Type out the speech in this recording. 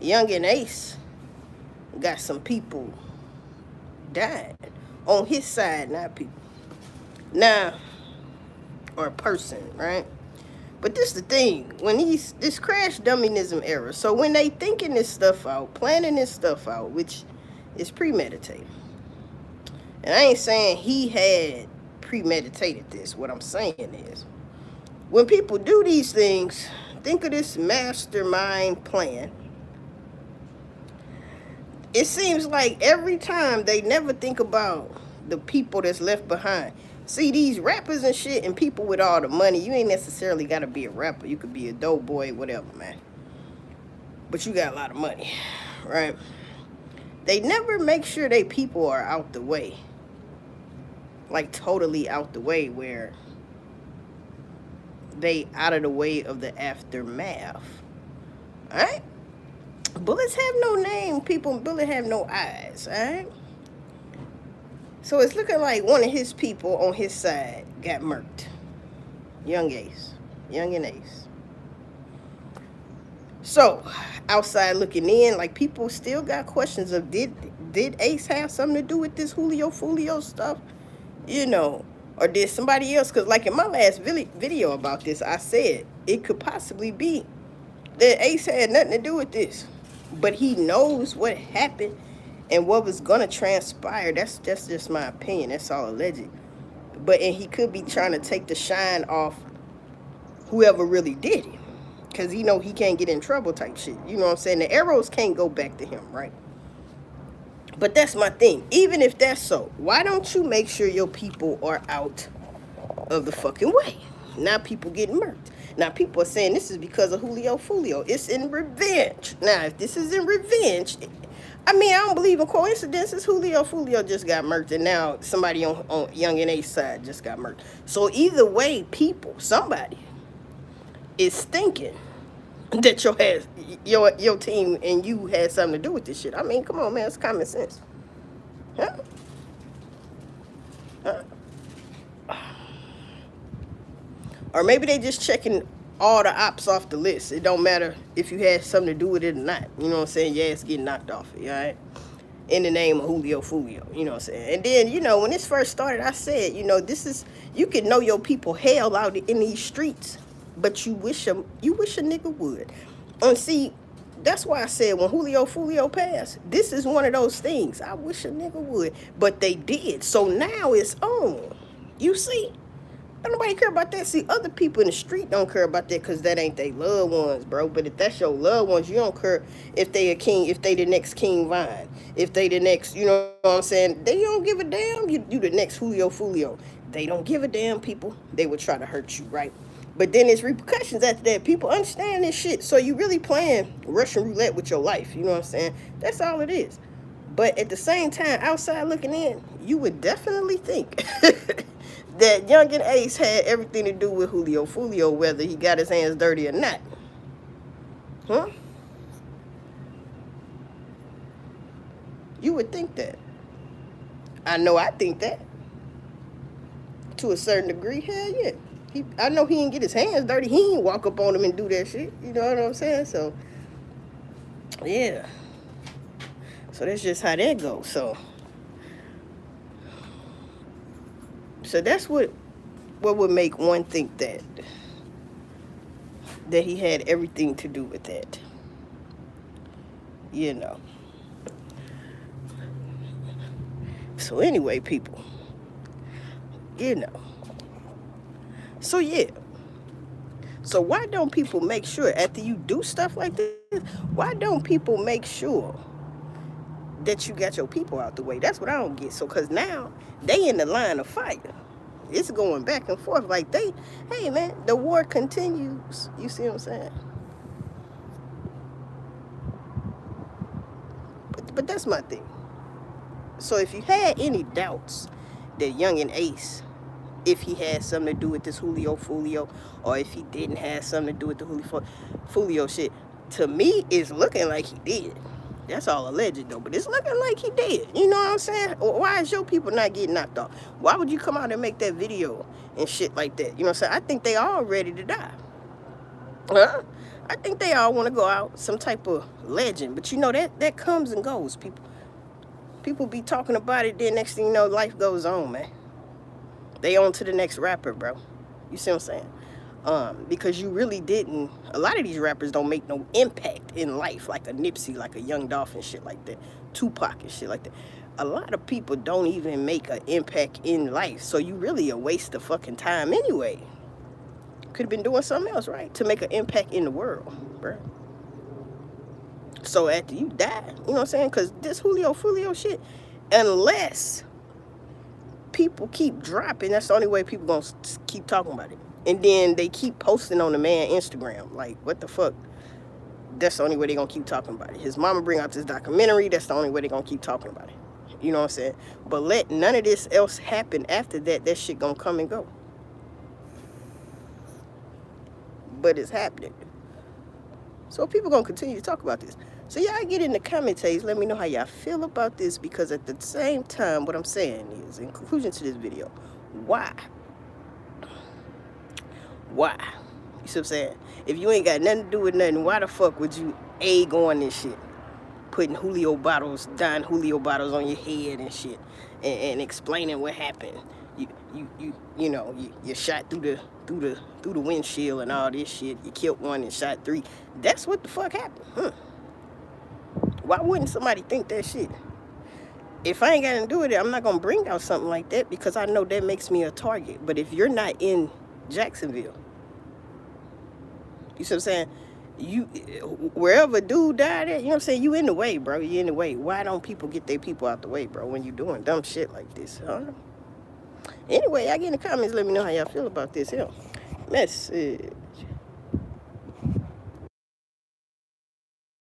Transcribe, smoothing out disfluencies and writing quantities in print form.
Yungeen Ace got some people dying on his side, not people. Now, or a person, right? But this the thing, when this crash dummyism era, so when they thinking this stuff out, planning this stuff out, which is premeditated. And I ain't saying he had premeditated this. What I'm saying is, when people do these things, think of this mastermind plan. It seems like every time they never think about the people that's left behind. See, these rappers and shit and people with all the money, you ain't necessarily got to be a rapper. You could be a dope boy, whatever, man. But you got a lot of money, right? They never make sure they people are out the way. Like totally out the way, where they out of the way of the aftermath. Alright? Bullets have no name, people. Bullets have no eyes, alright? So it's looking like one of his people on his side got murked. Yungeen Ace. So, outside looking in, like people still got questions of did Ace have something to do with this Julio Foolio stuff? You know, or did somebody else? Because like in my last video about this, I said it could possibly be that Ace had nothing to do with this. But he knows what happened and what was going to transpire. That's just my opinion. That's all alleged. And he could be trying to take the shine off whoever really did it. Because he know he can't get in trouble type shit. You know what I'm saying? The arrows can't go back to him, right? But that's my thing. Even if that's so, why don't you make sure your people are out of the fucking way? Now people getting murked. Now people are saying this is because of Julio Foolio. It's in revenge. Now, if this is in revenge, I mean, I don't believe in coincidences. Julio Foolio just got murked, and now somebody on Yungeen Ace side just got murked. So either way, people, somebody is thinking that your team and you had something to do with this shit. I mean, come on, man, it's common sense. Huh? Or maybe they just checking all the ops off the list. It don't matter if you had something to do with it or not. You know what I'm saying? Yeah, it's getting knocked off. All right? In the name of Julio Foolio. You know what I'm saying? And then, you know, when this first started, I said, you know, this is, you can know your people hell out in these streets, but you wish a nigga would. And see, that's why I said when Julio Foolio passed, this is one of those things. I wish a nigga would, but they did. So now it's on. You see? Don't nobody care about that. See, other people in the street don't care about that because that ain't their loved ones, bro. But if that's your loved ones, you don't care if they a king, if they the next King Vine, if they the next, you know what I'm saying? They don't give a damn. You the next Julio Foolio. They don't give a damn, people. They would try to hurt you, right? But then there's repercussions after that. People understand this shit. So you really playing Russian roulette with your life. You know what I'm saying? That's all it is. But at the same time, outside looking in, you would definitely think that Yungeen Ace had everything to do with Julio Foolio, whether he got his hands dirty or not. Huh? You would think that. I know I think that. To a certain degree, hell yeah. I know he didn't get his hands dirty. He didn't walk up on him and do that shit. You know what I'm saying? So, yeah. So that's just how that goes. So that's what would make one think that he had everything to do with that. You know. So anyway, people. You know. So yeah. So why don't people make sure after you do stuff like this, why don't people make sure that you got your people out the way? That's what I don't get. So because now they in the line of fire. It's going back and forth. Like hey man, the war continues. You see what I'm saying? But that's my thing. So if you had any doubts that Yungeen Ace, if he had something to do with this Julio Foolio, or if he didn't have something to do with the Julio Foolio shit, to me, it's looking like he did. That's all alleged, though, but it's looking like he did. You know what I'm saying? Why is your people not getting knocked off? Why would you come out and make that video and shit like that? You know what I'm saying? I think they all ready to die. Huh? I think they all want to go out some type of legend, but you know that comes and goes. People be talking about it. Then next thing you know, life goes on, man. They on to the next rapper, bro. You see what I'm saying? Because you really didn't. A lot of these rappers don't make no impact in life, like a Nipsey, like a Young Dolphin, shit like that, Tupac and shit like that. A lot of people don't even make an impact in life, so you really a waste of fucking time anyway. Could have been doing something else, right, to make an impact in the world, bro. So after you die, you know what I'm saying? Because this Julio Foolio shit, unless people keep dropping, that's the only way people gonna keep talking about it. And then they keep posting on the man Instagram. Like, what the fuck? That's the only way they gonna keep talking about it. His mama bring out this documentary. That's the only way they gonna keep talking about it. You know what I'm saying? But let none of this else happen after that. That shit gonna come and go. But it's happening. So people gonna continue to talk about this. So y'all get in the commentaries. Let me know how y'all feel about this. Because at the same time, what I'm saying is, in conclusion to this video, why? Why? You see what I'm saying? If you ain't got nothing to do with nothing, why the fuck would you egg on this shit? Putting Julio bottles, Don Julio bottles on your head and shit, and explaining what happened. You know, you shot through the windshield and all this shit. You killed one and shot three. That's what the fuck happened. Why wouldn't somebody think that shit? If I ain't got to do with it, I'm not gonna bring out something like that because I know that makes me a target. But if you're not in Jacksonville, you see what I'm saying? You wherever dude died at, you know what I'm saying? You in the way, bro. You in the way. Why don't people get their people out the way, bro, when you doing dumb shit like this? I don't know. Anyway, y'all get in the comments. Let me know how y'all feel about this here message.